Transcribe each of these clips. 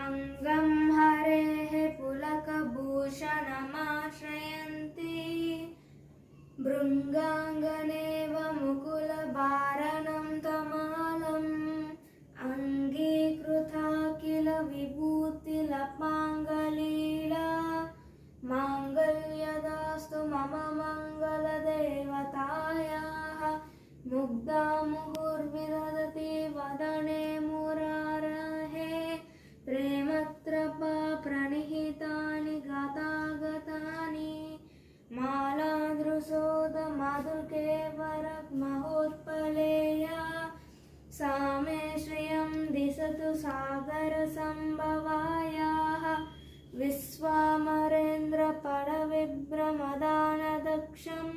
अङ्गं हरेः पुलकभूषणमाश्रयन्ती भृङ्गाङ्गनेव मुकुलभारणं तमालम् अङ्गीकृता किल विभूतिलपाङ्गलीला माङ्गल्यदास्तु मम मङ्गलदेवतायाः मुग्धा मुहुर्विदधति वदने मुरारेः प्रेमत्रपा प्रणिहितानि गतागतानि मालादृशोदमधुकेवरमहोत्पलेया सा मे श्रियं दिशतु सागरसम्भवायाः विश्वामरेन्द्रपडविभ्रमदानदक्षम्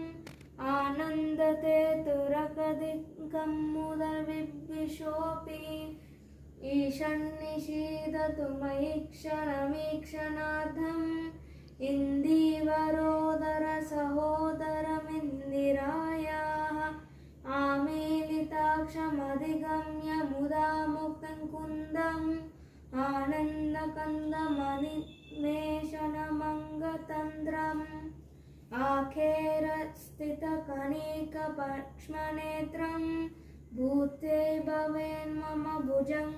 आनन्दते तुरकदिकं मुदविद्विषोऽपि ईशन्निषीदतु मयि क्षणमीक्षणार्धम् इन्दीवरोदर सहोदरमिन्दिरायाः आमीलिताक्षमधिगम्य मुदा मुक्तं कुन्दम् आनन्दकन्दमनिमेषणमङ्गतन्त्रम् आखेरस्थितकणिकपक्ष्मनेत्रं भूते भवेन्मम भुजङ्गशयानगायाः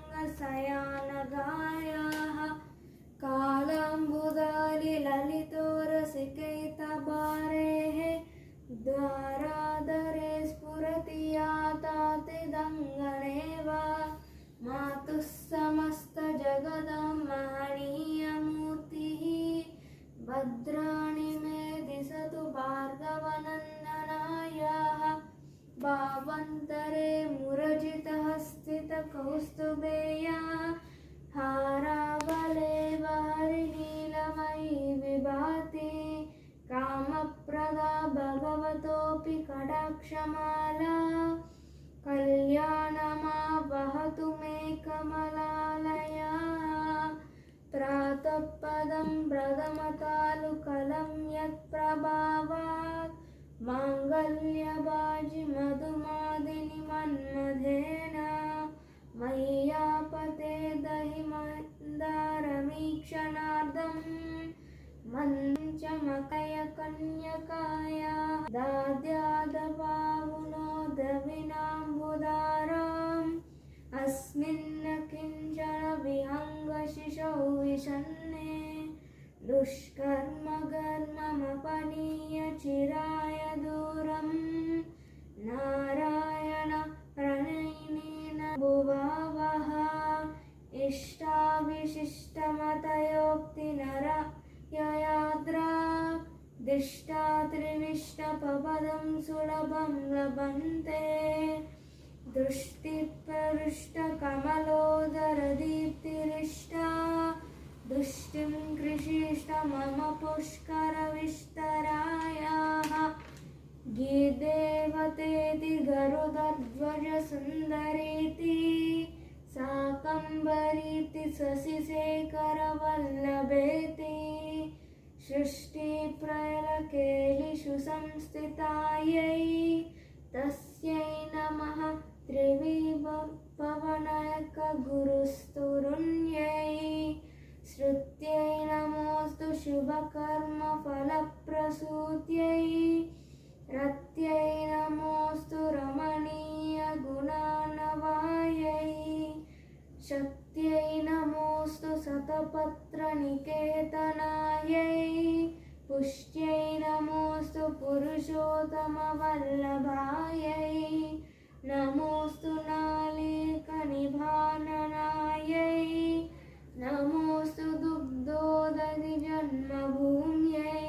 कालाम्बुदालिललितोरसिकैतबारेः द्वारादरे स्फुरति यातातिदङ्गणेव मातुः समस्तजगदां महनीयमूर्तिः भद्राणि मे दिशतु भार्गवनन्दनायाः भावान्तरे मुरजितहस्तितकौस्तुभेया हारावलेव हरिनीलमयी विभाति कामप्रदा भगवतोऽपि कटाक्षमाला कल्याणमावहतु मे कमलालया प्रातःपदं प्रथमतालुकलं यत्प्रभावात् माङ्गल्यबाजि मधुमादिनि मन्मथेन मय्यापते दहि मन्दारमीक्षणार्धं मञ्चमकय कन्यकाया दाद्यादपावुनोदविनाम्बुदाराम् अस्मिन् किञ्चन विहङ्गशिशौ विषन्ने दुष्कर्मकर्ममपनीय चिराय दूरं नारायण प्रणयिनेन भुवावः इष्टाविशिष्टमतयोक्तिनरययाद्राक् दिष्टा त्रिविष्टपदं सुलभं लभन्ते दृष्टिप्रविष्टकमलोदरदीप्तिरिष्टा दृष्टिं कृषिष्ट मम पुष्करविस्तरायाः गीदेवतेति गरुडध्वजसुन्दरीति शाकम्भरीति शशिशेखरवल्लभेति सृष्टिप्रलयकेलिषु संस्थितायै तस्यै नमः त्रिविभुवनैकगुरुस्तुरुण्यै श्रुत्यै नमोऽस्तु शुभकर्मफलप्रसूत्यै रत्यै नमोऽस्तु रमणीयगुणानवायै शक्त्यै नमोऽस्तु शतपत्रनिकेतनायै पुष्ट्यै नमोऽस्तु पुरुषोत्तमवल्लभायै नमोऽस्तु नालीकनिभाननायै नमोऽस्तु दुग्धोदधिजन्मभूम्यै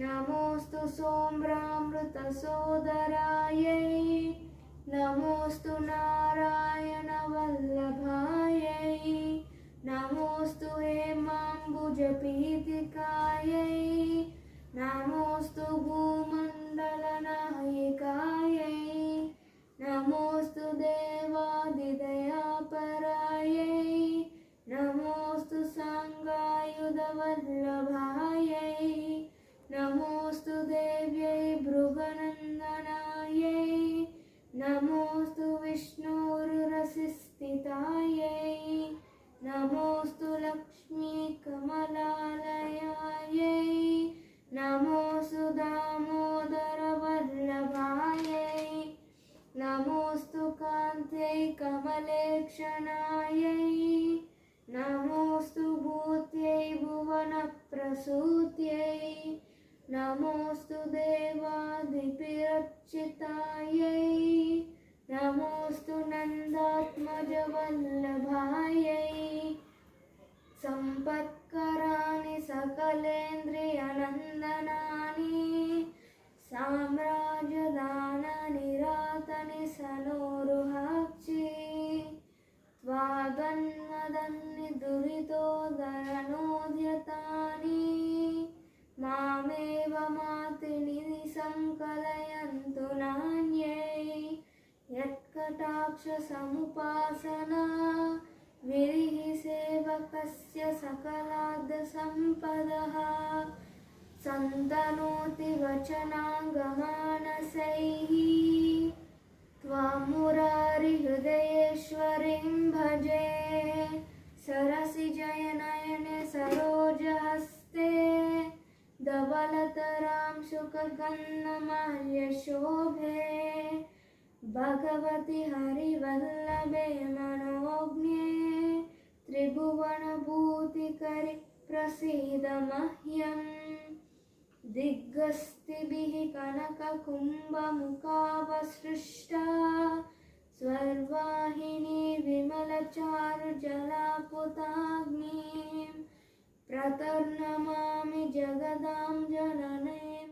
नमोऽस्तु सोम्रामृतसोदरायै नमोऽस्तु नारायणवल्लभायै नमोऽस्तु हेमाम्बुजपीठिकायै नमोऽस्तु भूमण्डलनायिकायै नमोऽस्तु देवादिदयापरायै नमोऽस्तु लक्ष्मी कमलालयायै नमोऽस्तु दामोदर वल्लभायै नमोऽस्तु कान्त्यै कमलेक्षणायै नमोऽस्तु भूत्यै भुवनप्रसूत्यै नमोऽस्तु देवादिपिरर्चितायै नमोऽस्तु नन्दात्मजवल्लभायै सम्पत्कराणि सकलेन्द्रियनन्दनानि साम्राज्यदाननिरातनि सनोरुहाक्षि त्वागन्मदन्नि दुरितोदरनोद्यतानि मामेव मातृनिधि संकलयन्तु नान्यै यत्कटाक्षसमुपासना विरिहि सेवकस्य सकलाद्सम्पदः सन्तनोति वचनागमानसैः त्वां मुरारिहृदयेश्वरीं भजे सरसिजयनयने सरोजहस्ते धवलतरां शुकगन्धमाल्यशोभे भगवति हरिवल्लभे मनोज्ञे त्रिभुवनभूतिकरि प्रसीद मह्यम् दिग्गस्तिभिः कनककुम्भमुखावसृष्टा स्वर्वाहिनी विमलचारुजलापुताग्निं प्रतर्नमामि जगदां जननीम्